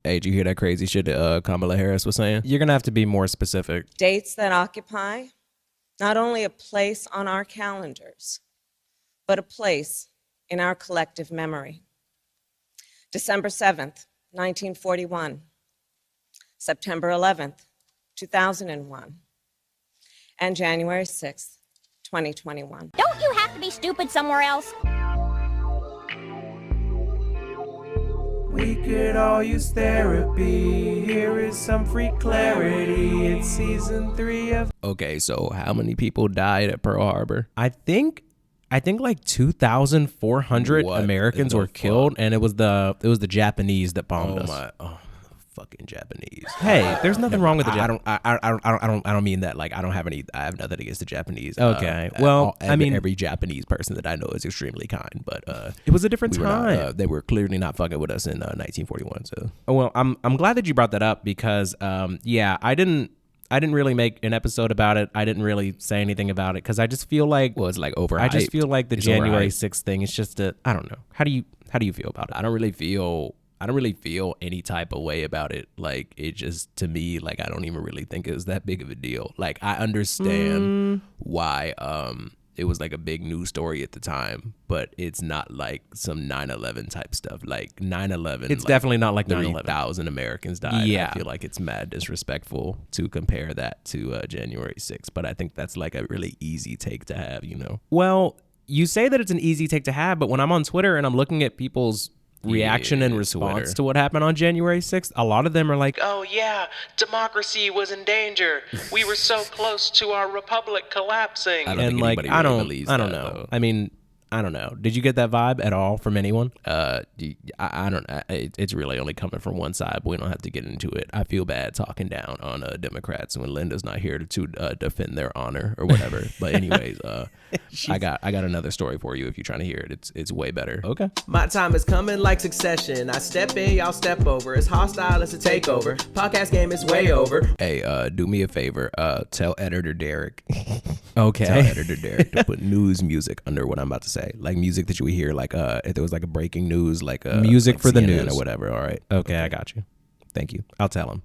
Hey, did you hear that crazy shit that Kamala Harris was saying? You're gonna have to be more specific. Dates that occupy not only a place on our calendars, but a place in our collective memory. December 7th, 1941. September 11th, 2001. And January 6th, 2021. Don't you have to be stupid somewhere else? We could all use therapy. Here is some free clarity. It's season 3 of. Okay, so how many people died at Pearl Harbor? I think like 2,400 What Americans the were killed, and it was the Japanese that bombed us. Fucking Japanese. Hey, there's nothing wrong with the I Japanese. don't mean that like I have nothing against the Japanese. Okay, well, I mean, every Japanese person that I know is extremely kind, but it was a different time. They were clearly not fucking with us in 1941. So, well, I'm glad that you brought that up because, yeah, I didn't really make an episode about it. I didn't really say anything about it because I just feel like it's like overhyped. I just feel like the It's January overhyped. 6th thing is just I don't know. How do you feel about it? I don't really feel any type of way about it. Like, it just, to me, like, I don't even really think it was that big of a deal. Like, I understand why it was like a big news story at the time, but it's not like some 9/11 type stuff. Like 9/11, It's definitely not like 9/11. 3,000 Americans died. Yeah. I feel like it's mad disrespectful to compare that to January 6th, but I think that's like a really easy take to have, you know? Well, you say that it's an easy take to have, but when I'm on Twitter and I'm looking at people's reaction and response Twitter. to what happened on January 6th, a lot of them are like, Oh yeah, democracy was in danger. We were so close to our republic collapsing. I don't and think like, anybody I really don't believes know. that, though. I mean, I don't know. Did you get that vibe at all from anyone? I don't. It's really only coming from one side, but we don't have to get into it. I feel bad talking down on Democrats when Linda's not here to defend their honor or whatever. But anyways, I got another story for you if you're trying to hear it. It's way better. Okay. My time is coming like Succession. I step in, y'all step over. It's hostile, it's a takeover. Podcast game is way over. Hey, do me a favor. Tell editor Derek. Okay. Tell editor Derek to put news music under what I'm about to say. Like music that you would hear, like if there was like a breaking news, like Music like for the CNN news or whatever. All right. Okay, I got you. Thank you. I'll tell him.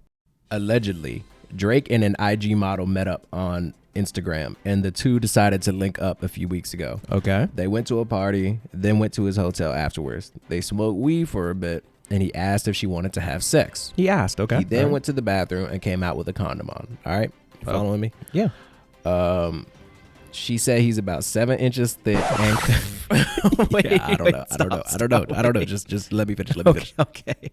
Allegedly, Drake and an IG model met up on Instagram, and the two decided to link up a few weeks ago. Okay. They went to a party, then went to his hotel afterwards. They smoked weed for a bit, and he asked if she wanted to have sex. He asked, okay. He then All right. went to the bathroom and came out with a condom on. All right? You following me? Yeah. She said he's about 7 inches thick and Wait, yeah, I don't know. stop, I don't know. Just let me finish. Let me finish. Okay.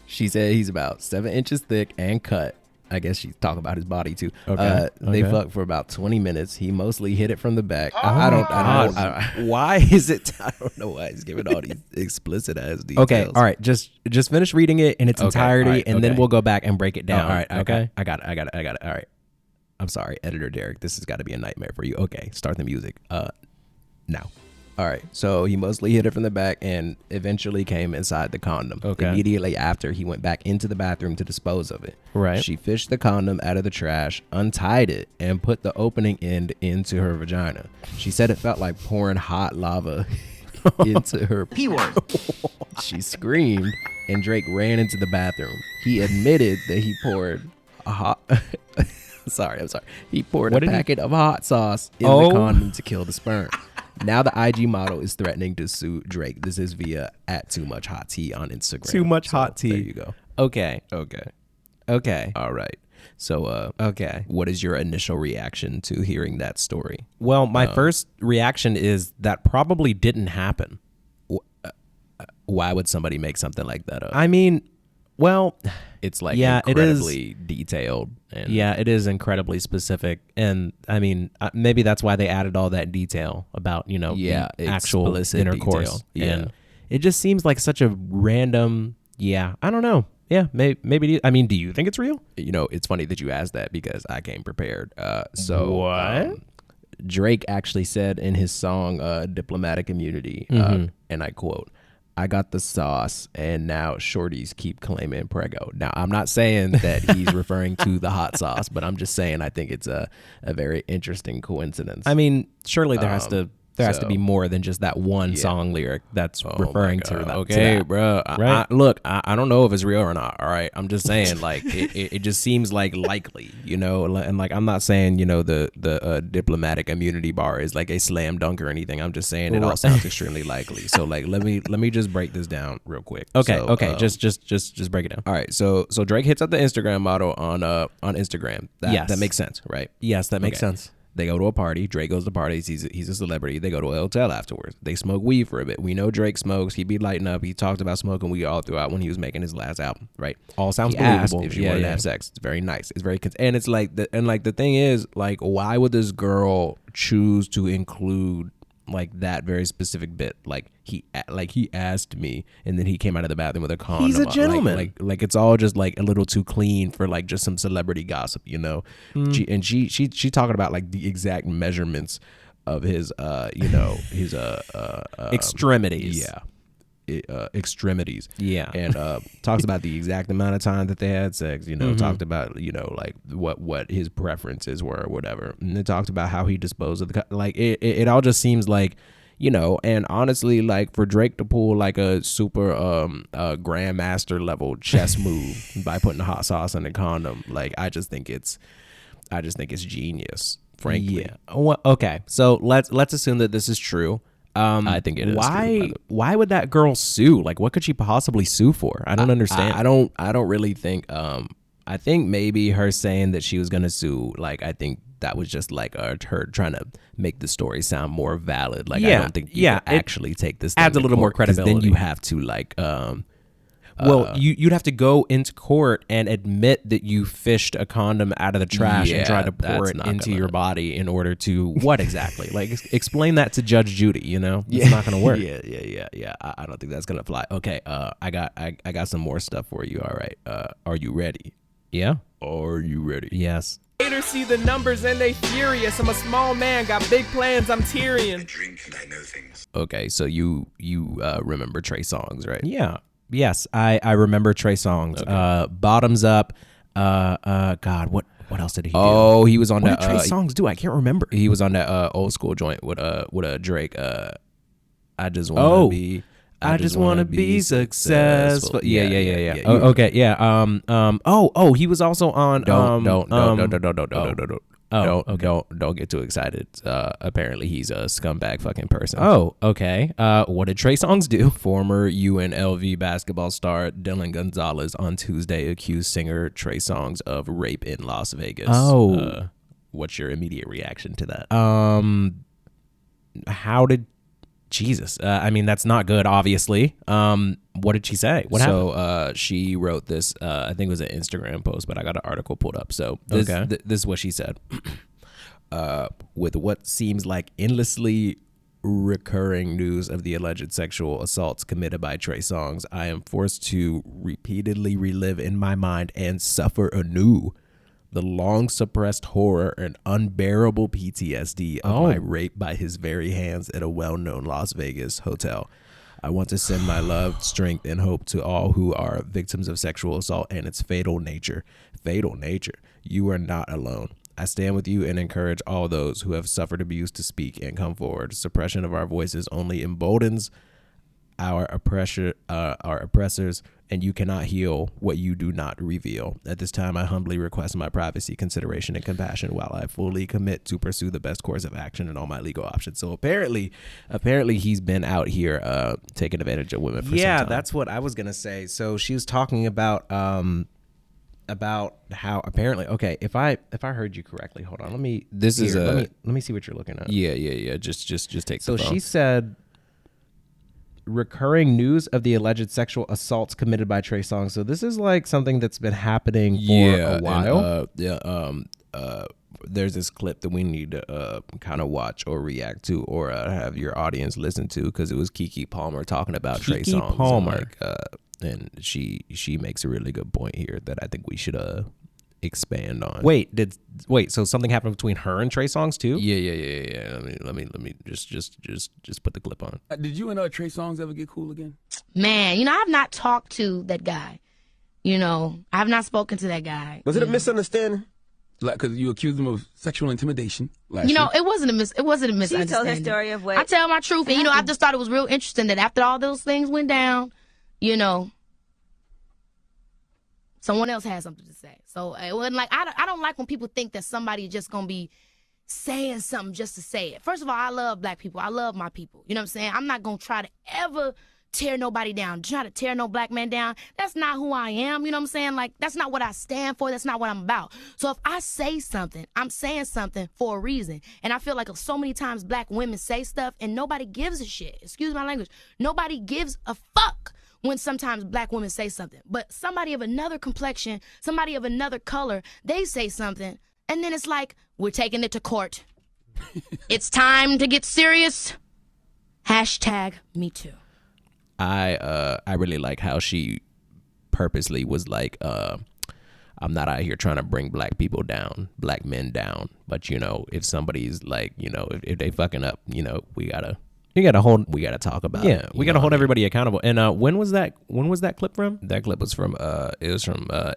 She said he's about 7 inches thick and cut. I guess she's talking about his body too. Okay. They Okay. fucked for about 20 minutes. He mostly hit it from the back. Why is it? I don't know why he's giving all these explicit ass details. Okay. All right. Just finish reading it in its Okay, entirety, all right, and then okay. we'll go back and break it down. All right. Okay. I got it. All right. I'm sorry, editor Derek. This has got to be a nightmare for you. Okay. Start the music. Now. All right. So he mostly hit it from the back and eventually came inside the condom. Okay. Immediately after, he went back into the bathroom to dispose of it. Right. She fished the condom out of the trash, untied it, and put the opening end into her vagina. She said it felt like pouring hot lava into her P-word. She screamed, and Drake ran into the bathroom. He admitted that he poured a hot... I'm sorry. He poured What a did he- packet of hot sauce in Oh. the condom to kill the sperm. Now the IG model is threatening to sue Drake. This is via @TooMuchHotTea on Instagram. Too much So, hot tea. There you go. Okay. Okay. All right. So, Okay. what is your initial reaction to hearing that story? Well, my first reaction is that probably didn't happen. Why would somebody make something like that up? I mean, well, It's like yeah, it is. incredibly detailed. And yeah, it is incredibly specific, and I mean, maybe that's why they added all that detail about Yeah, the actual explicit intercourse. detail. Yeah. And it just seems like such a random. Yeah, I don't know. Yeah, maybe. I mean, do you think it's real? It's funny that you asked that because I came prepared. So Drake actually said in his song Diplomatic Immunity, and I quote, "I got the sauce and now shorties keep claiming prego." Now, I'm not saying that he's referring to the hot sauce, but I'm just saying I think it's a very interesting coincidence. I mean, surely there has to There has to be more than just that one song lyric that's referring to that. Okay, to that. bro. Right? Look, I don't know if it's real or not. All right, I'm just saying, like, it just seems like likely, you know. And like, I'm not saying, you know, the diplomatic immunity bar is like a slam dunk or anything. I'm just saying it all sounds extremely likely. So like, let me just break this down real quick. Okay, So, okay, just break it down. All right, so Drake hits up the Instagram model on Instagram. That makes sense, right? Yes, that makes sense. They go to a party. Drake goes to parties. He's a celebrity. They go to a hotel afterwards. They smoke weed for a bit. We know Drake smokes. He be lighting up. He talked about smoking weed all throughout when he was making his last album, right? All sounds he asked believable. if she wanted to have sex. It's very nice. It's very and it's like the thing is, like, why would this girl choose to include like that very specific bit? Like he asked me, and then he came out of the bathroom with a condom. He's a gentleman. Like it's all just like a little too clean for like just some celebrity gossip, you know. She talking about like the exact measurements of his his extremities. Extremities. Yeah. And talks about the exact amount of time that they had sex, you know. Talked about, you know, like what his preferences were or whatever, and they talked about how he disposed of the like it all just seems like, you know. And honestly, like, for Drake to pull like a super grandmaster level chess move by putting the hot sauce in the condom, like, I just think it's genius, frankly. Yeah. Well, okay, so let's assume that this is true. I think it is. Why would that girl sue? Like, what could she possibly sue for? I don't understand. I don't really think. I think maybe her saying that she was gonna sue. Like, I think that was just like her trying to make the story sound more valid. Like, I don't think you can actually take this. Adds a little more credibility. Then you have to like. Well, you'd have to go into court and admit that you fished a condom out of the trash and tried to pour it into your body in order to what exactly? Like, explain that to Judge Judy. You know, it's not going to work. Yeah. I don't think that's gonna fly. Okay, I got some more stuff for you. All right, are you ready? Yeah. Are you ready? Yes. Haters see the numbers and they furious. I'm a small man, got big plans, I'm Tyrion. Drink and I know things. Okay, so you remember Trey Songz, right? Yeah. Yes, I remember Trey Songz. Okay. Bottoms Up. God, what else did he do? Oh, he was on that. What did Trey Songz do? I can't remember. He was on that old school joint with Drake. I just want to be. I just want to be successful. Yeah. Oh, okay, yeah. Oh, he was also on. Don't get too excited. Apparently he's a scumbag fucking person. Oh, okay. What did Trey Songz do? Former UNLV basketball star Dylan Gonzalez on Tuesday accused singer Trey Songz of rape in Las Vegas. Oh. What's your immediate reaction to that? How did Jesus? I mean, that's not good, obviously. What did she say? What happened? So she wrote this, I think it was an Instagram post, but I got an article pulled up. So this is what she said. With what seems like endlessly recurring news of the alleged sexual assaults committed by Trey Songz, I am forced to repeatedly relive in my mind and suffer anew the long suppressed horror and unbearable PTSD of my rape by his very hands at a well-known Las Vegas hotel. I want to send my love, strength, and hope to all who are victims of sexual assault and its fatal nature. Fatal nature. You are not alone. I stand with you and encourage all those who have suffered abuse to speak and come forward. Suppression of our voices only emboldens our oppressors, and you cannot heal what you do not reveal. At this time, I humbly request my privacy, consideration, and compassion while I fully commit to pursue the best course of action and all my legal options. So apparently he's been out here taking advantage of women for some time. That's what I was gonna say. So she was talking about how apparently, okay, if I heard you correctly, hold on, let me see what you're looking at. Yeah. Just take the phone. So she said, recurring news of the alleged sexual assaults committed by Trey Songz. So this is like something that's been happening for a while. There's this clip that we need to kind of watch or react to or have your audience listen to, because it was Keke Palmer talking about Trey Songz. Keke Palmer. And she makes a really good point here that I think we should expand on. Wait, so something happened between her and Trey Songz too? Yeah. Let me just put the clip on. Did you and Trey Songz ever get cool again? Man, I've not talked to that guy. I've not spoken to that guy. Was it a misunderstanding? because you accused him of sexual intimidation last You know, year. it wasn't a misunderstanding. She told her story of what I tell my truth, and I just thought it was real interesting that after all those things went down, someone else had something to say. So it wasn't like I don't like when people think that somebody just gonna be saying something just to say it. First of all, I love black people. I love my people. You know what I'm saying? I'm not gonna try to ever tear nobody down, try to tear no black man down. That's not who I am. You know what I'm saying? Like, that's not what I stand for. That's not what I'm about. So if I say something, I'm saying something for a reason. And I feel like so many times black women say stuff and nobody gives a shit. Excuse my language. Nobody gives a fuck when sometimes black women say something. But somebody of another complexion, somebody of another color, they say something, and then it's like, we're taking it to court. It's time to get serious. #MeToo. I really like how she purposely was like, I'm not out here trying to bring black people down, black men down. But, if somebody's like, if they fucking up, we gotta talk about it. Yeah, we gotta hold everybody accountable. And when was that clip from? That clip was from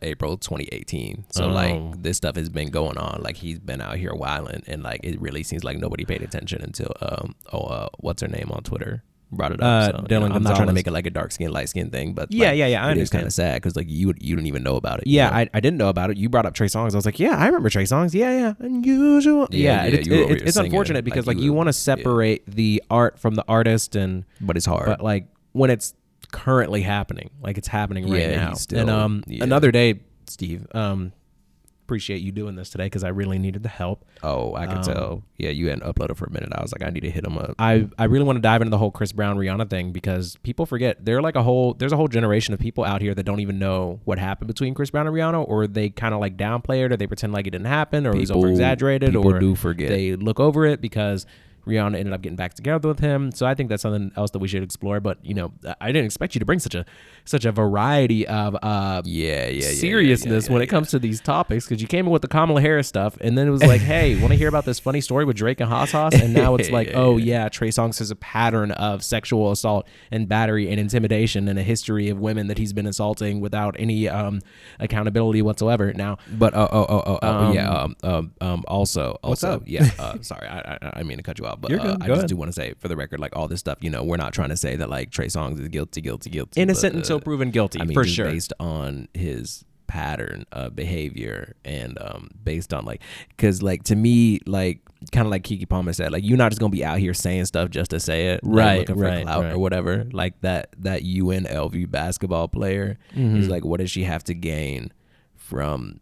April 2018. So like this stuff has been going on. Like he's been out here wilding, and like it really seems like nobody paid attention until what's her name on Twitter brought it up. So, Dylan I'm not trying to Gonzalez. make it like a dark skin, light skin thing, but Yeah, like, I it is understand. kind of sad because like you didn't even know about it. Yeah, I didn't know about it. You brought up Trey Songz. I was like, yeah, I remember Trey Songz. Yeah, unusual. Yeah, it's singing, unfortunate because like, you want to separate the art from the artist, but it's hard. But like when it's currently happening, like it's happening right now. he's still, and another day, Steve. Appreciate you doing this today because I really needed the help. Oh, I can tell. Yeah, you hadn't uploaded for a minute. I was like, I need to hit him up. I really want to dive into the whole Chris Brown Rihanna thing because people forget there's a whole generation of people out here that don't even know what happened between Chris Brown and Rihanna, or they kind of like downplay it, or they pretend like it didn't happen, or it was over exaggerated, or do forget. They look over it because Rihanna ended up getting back together with him. So I think that's something else that we should explore. But I didn't expect you to bring such a variety of seriousness when it comes to these topics, because you came in with the Kamala Harris stuff, and then it was like, hey, want to hear about this funny story with Drake and Haas Haas? And now it's like, Trey Songz has a pattern of sexual assault and battery and intimidation and a history of women that he's been assaulting without any accountability whatsoever. Now, But What's up? sorry, I mean to cut you off, but You're good. I Go just ahead. do want to say, for the record, like all this stuff, we're not trying to say that like Trey Songz is guilty. Innocent but, until proven guilty, I mean, for just sure. based on his pattern of behavior and based on like, because like to me, like kind of like Keke Palmer said, like you're not just gonna be out here saying stuff just to say it, like, looking for clout or whatever. Like that UNLV basketball player is like, what does she have to gain from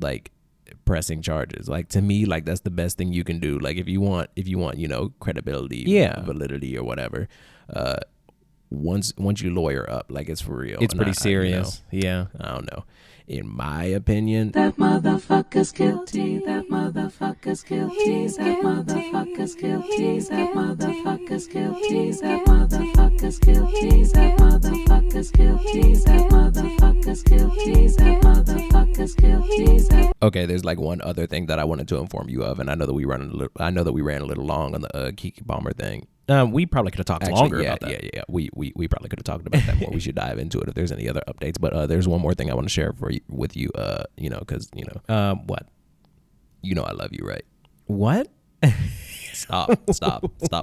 like pressing charges? Like to me, like that's the best thing you can do. Like if you want credibility, validity or whatever, once you lawyer up, like it's for real. It's And pretty I serious. I don't know. In my opinion, That motherfucker's guilty. That motherfucker's guilty. That motherfucker's guilty. That motherfucker's guilty. That motherfucker's guilty. That motherfucker's guilty. That motherfucker's guilty. That motherfucker's guilty. okay, there's like one other thing that I wanted to inform you of, and I know that we ran a little long on the Keke Palmer thing. We probably could have talked longer about that. Yeah. We probably could have talked about that more. We should dive into it if there's any other updates. But there's one more thing I want to share with you. Because What? I love you, right? What? Stop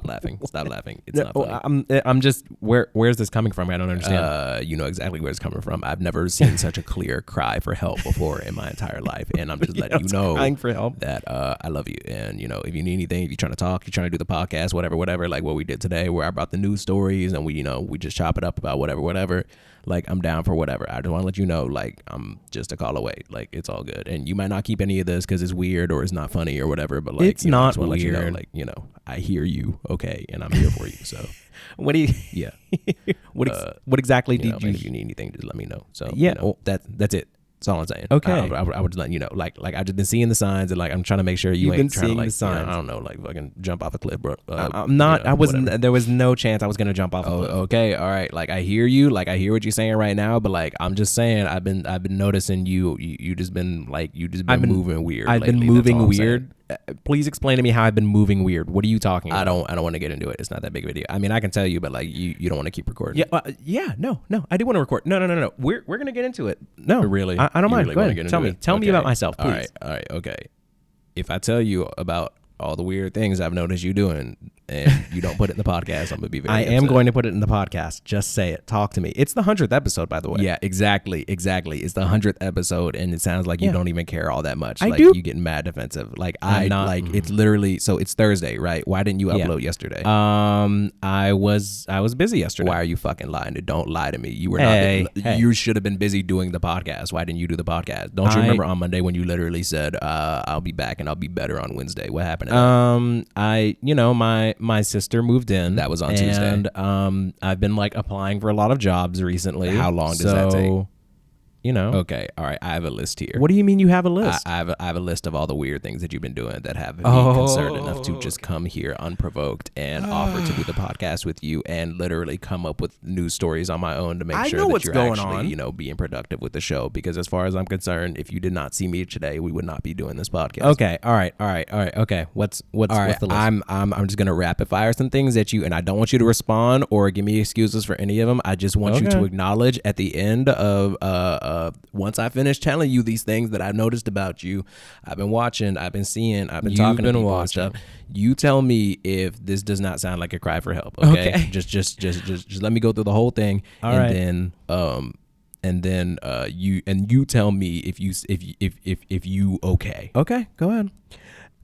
laughing. Stop laughing. It's not funny. I'm just where's this coming from? I don't understand. You know exactly where it's coming from. I've never seen such a clear cry for help before in my entire life, and I'm just letting you know crying for help. that I love you. And if you need anything, if you're trying to talk, you're trying to do the podcast, whatever, like what we did today, where I brought the news stories and we just chop it up about whatever. Like I'm down for whatever. I just want to let you know, like I'm just a call away. Like it's all good, and you might not keep any of this because it's weird or it's not funny or whatever. But like It's not I just wanna let you know, weird. like I hear you, okay, and I'm here for you. So What do you? yeah. What exactly And did you? if you need anything, just let me know. So Yeah. that's it. That's all I'm saying. Okay. I was just letting you know. Like I've just been seeing the signs, and like I'm trying to make sure you You've been ain't trying to seeing like the signs. I don't know, like fucking jump off a cliff, bro. I'm not. I wasn't. whatever. There was no chance I was gonna jump off. Oh, a cliff. okay, all right. Like I hear you. Like I hear what you're saying right now, but like I'm just saying, I've been noticing you just been moving weird. I've been lately. That's moving all I'm saying. weird. Please explain to me how I've been moving weird. What are you talking about? I don't want to get into it. It's not that big of a deal. I mean, I can tell you, but like you don't want to keep recording. Yeah. No. I do want to record. No. We're gonna get into it. No, Really? I don't You mind. really Go wanna ahead. get Tell into me. it? Tell me Okay. about myself, please. All right. Okay. if I tell you about all the weird things I've noticed you doing and you don't put it in the podcast, I'm going to be very upset. am going to put it in the podcast. Just say it. Talk to me. It's the 100th episode, by the way. Yeah, exactly. It's the 100th episode, and it sounds like you don't even care all that much. I like, do. You getting mad defensive. Like, it's literally, so it's Thursday, right? Why didn't you upload yesterday? I was busy yesterday. Why are you fucking lying? Don't lie to me. You were not. You should have been busy doing the podcast. Why didn't you do the podcast? Don't you remember on Monday when you literally said, I'll be back and I'll be better on Wednesday? What happened to that? My sister moved in. That was on Tuesday. And I've been like applying for a lot of jobs recently. How long does that take? Okay, all right. I have a list here. What do you mean you have a list? I have a list of all the weird things that you've been doing that have me concerned enough to just come here unprovoked and offer to do the podcast with you and literally come up with news stories on my own to make sure that you're actually, being productive with the show. Because as far as I'm concerned, if you did not see me today, we would not be doing this podcast. Okay, all right. Okay, what's the list? I'm just gonna rapid fire some things at you, and I don't want you to respond or give me excuses for any of them. I just want you to acknowledge at the end of once I finish telling you these things that I've noticed about you, I've been watching, I've been seeing, I've been talking to people and stuff. You tell me if this does not sound like a cry for help. Okay. Just let me go through the whole thing, then you tell me if you okay. Okay, go ahead.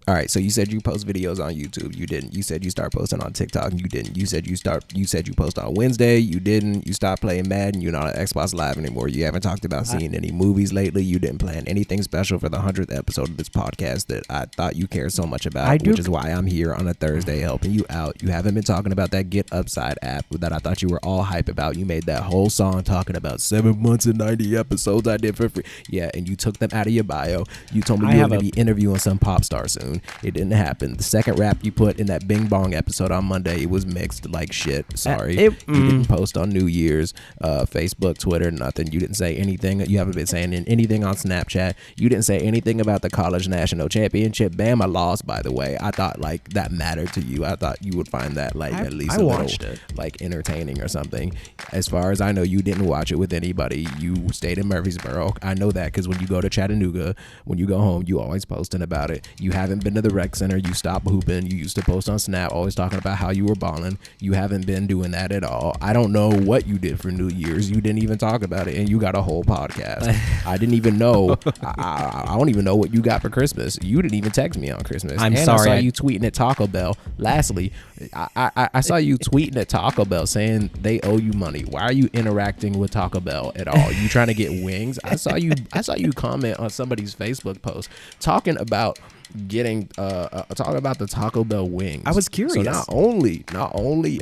All right, so you said you post videos on YouTube. You didn't. You said you start posting on TikTok. You didn't. You said you post on Wednesday. You didn't. You stopped playing Madden. You're not on Xbox Live anymore. You haven't talked about seeing any movies lately. You didn't plan anything special for the 100th episode of this podcast that I thought you cared so much about, which is why I'm here on a Thursday helping you out. You haven't been talking about that Get Upside app that I thought you were all hype about. You made that whole song talking about 7 months and 90 episodes I did for free. Yeah, and you took them out of your bio. You told me you were going to be interviewing some pop star soon. It didn't happen. The second rap you put in that Bing Bong episode on Monday, it was mixed like shit. Sorry. You didn't post on New Year's, Facebook, Twitter, nothing. You didn't say anything. You haven't been saying anything on Snapchat. You didn't say anything about the college national championship. Bama lost, by the way. I thought like that mattered to you. I thought you would find that like at least a little like entertaining or something. As far as I know, you didn't watch it with anybody. You stayed in Murfreesboro. I know that because when you go to Chattanooga, when you go home, you always posting about it. You haven't been to the rec center. You stopped hooping. You used to post on Snap always talking about how you were balling. You haven't been doing that at all. I don't know what you did for New Year's. You didn't even talk about it, and you got a whole podcast. I didn't even know. I don't even know what you got for Christmas. You didn't even text me on Christmas. I'm sorry. I saw you tweeting at Taco Bell. Lastly, I saw you tweeting at Taco Bell saying they owe you money. Why are you interacting with Taco Bell at all? You trying to get wings? I saw you comment on somebody's Facebook post talking about getting talking about the Taco Bell wings. I was curious. So not only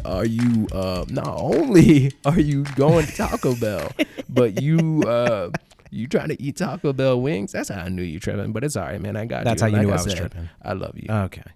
are you going to Taco Bell, but you trying to eat Taco Bell wings. That's how I knew you tripping, but it's all right, man. I got you. That's how you knew I was tripping. I love you. Okay.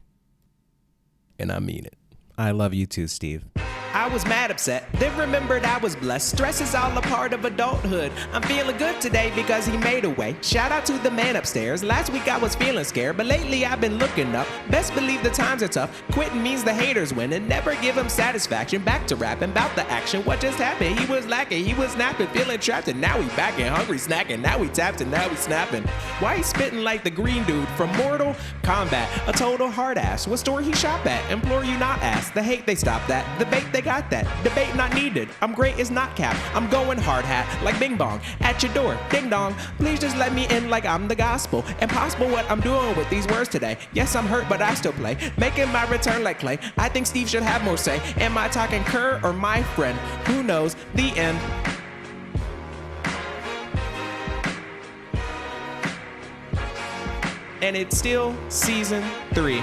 And I mean it. I love you too, Steve. I was mad upset, then remembered I was blessed. Stress is all a part of adulthood. I'm feeling good today because he made a way. Shout out to the man upstairs. Last week I was feeling scared, but lately I've been looking up. Best believe the times are tough. Quitting means the haters win and never give them satisfaction. Back to rapping about the action. What just happened? He was lacking, he was snapping, feeling trapped, and now he back and hungry, snacking. Now he tapped and now he snapping. Why he spitting like the green dude from Mortal Kombat? A total hard ass. What store he shop at? Implore you not ask. The hate they stop that. The bait they got that. Debate not needed. I'm great is not cap. I'm going hard hat like Bing Bong at your door. Ding dong. Please just let me in like I'm the gospel. Impossible what I'm doing with these words today. Yes, I'm hurt, but I still play. Making my return like Clay. I think Steve should have more say. Am I talking Kerr or my friend? Who knows? The end. And it's still season 3.